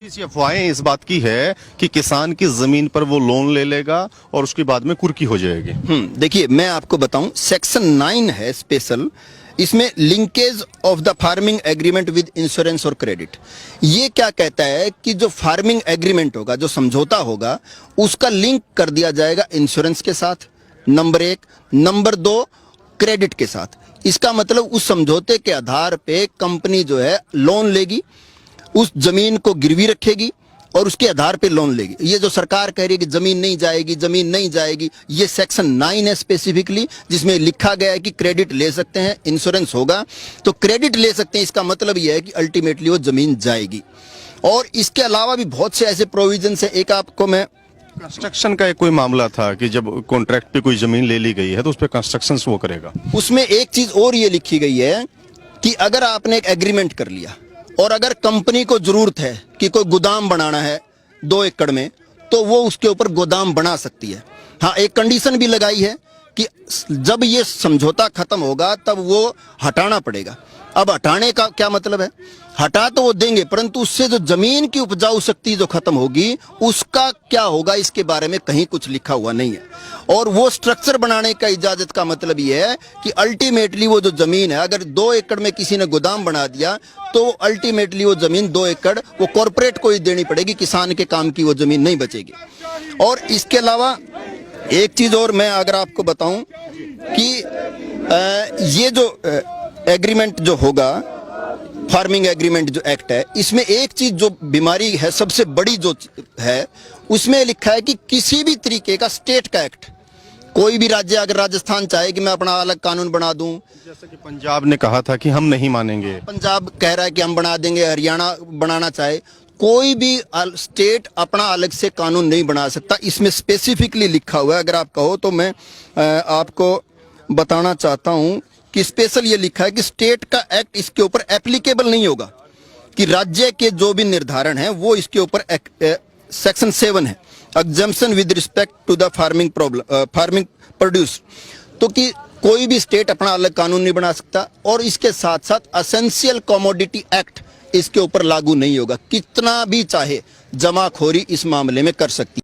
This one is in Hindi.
इस अफवाहें इस बात की है कि किसान की जमीन पर वो लोन ले लेगा और उसके बाद में कुर्की हो जाएगी। देखिए मैं आपको बताऊं, सेक्शन 9 है स्पेशल, इसमें linkage of the farming agreement with insurance और क्रेडिट। ये क्या कहता है कि जो फार्मिंग एग्रीमेंट होगा, जो समझौता होगा, उसका लिंक कर दिया जाएगा इंश्योरेंस के साथ, नंबर 1। नंबर 2, क्रेडिट के साथ। इसका मतलब उस समझौते के आधार पे कंपनी जो है लोन लेगी, उस जमीन को गिरवी रखेगी और उसके आधार पे लोन लेगी। ये जो सरकार कह रही है कि जमीन नहीं जाएगी, जमीन नहीं जाएगी, ये सेक्शन 9 है स्पेसिफिकली, जिसमें लिखा गया है कि क्रेडिट ले सकते हैं, इंश्योरेंस होगा तो क्रेडिट ले सकते हैं। इसका मतलब यह है कि अल्टीमेटली वो जमीन जाएगी। और इसके अलावा भी बहुत से ऐसे प्रोविजंस है। एक आपको मैं कंस्ट्रक्शन का एक कोई मामला था कि जब कॉन्ट्रैक्ट पे कोई जमीन ले ली गई है तो उस पर कंस्ट्रक्शन वो करेगा। उसमें एक चीज और ये लिखी गई है कि अगर आपने एक एग्रीमेंट कर लिया और अगर कंपनी को जरूरत है कि कोई गोदाम बनाना है 2 एकड़ में, तो वो उसके ऊपर गोदाम बना सकती है। हाँ, एक कंडीशन भी लगाई है कि जब ये समझौता खत्म होगा तब वो हटाना पड़ेगा। अब हटाने का क्या मतलब है? हटा तो वो देंगे, परंतु उससे जो जमीन की उपजाऊ शक्ति जो खत्म होगी उसका क्या होगा, इसके बारे में कहीं कुछ लिखा हुआ नहीं है। और वो स्ट्रक्चर बनाने का इजाजत का मतलब ये है कि अल्टीमेटली वो जो जमीन है, अगर 2 एकड़ में किसी ने गोदाम बना दिया तो अल्टीमेटली वो जमीन 2 एकड़ वो कॉरपोरेट को ही देनी पड़ेगी, किसान के काम की वो जमीन नहीं बचेगी। और इसके अलावा एक चीज और मैं अगर आपको बताऊं कि ये जो एग्रीमेंट जो होगा, फार्मिंग एग्रीमेंट जो एक्ट है, इसमें एक चीज जो बीमारी है सबसे बड़ी जो है, उसमें लिखा है कि किसी भी तरीके का स्टेट का एक्ट, कोई भी राज्य, अगर राजस्थान चाहे कि मैं अपना अलग कानून बना दूं, जैसे कि पंजाब ने कहा था कि हम नहीं मानेंगे, पंजाब कह रहा है कि हम बना देंगे, हरियाणा बनाना चाहे, कोई भी स्टेट अपना अलग से कानून नहीं बना सकता। इसमें स्पेसिफिकली लिखा हुआ है। अगर आप कहो तो मैं आपको बताना चाहता हूं कि स्पेशल ये लिखा है कि स्टेट का एक्ट इसके ऊपर एप्लीकेबल नहीं होगा, कि राज्य के जो भी निर्धारण है वो इसके ऊपर सेक्शन 7 है, exemption with respect to the farming produce, तो कि कोई भी स्टेट अपना अलग कानून नहीं बना सकता। और इसके साथ साथ एसेंशियल कमोडिटी एक्ट इसके ऊपर लागू नहीं होगा, कितना भी चाहे जमाखोरी इस मामले में कर सकती।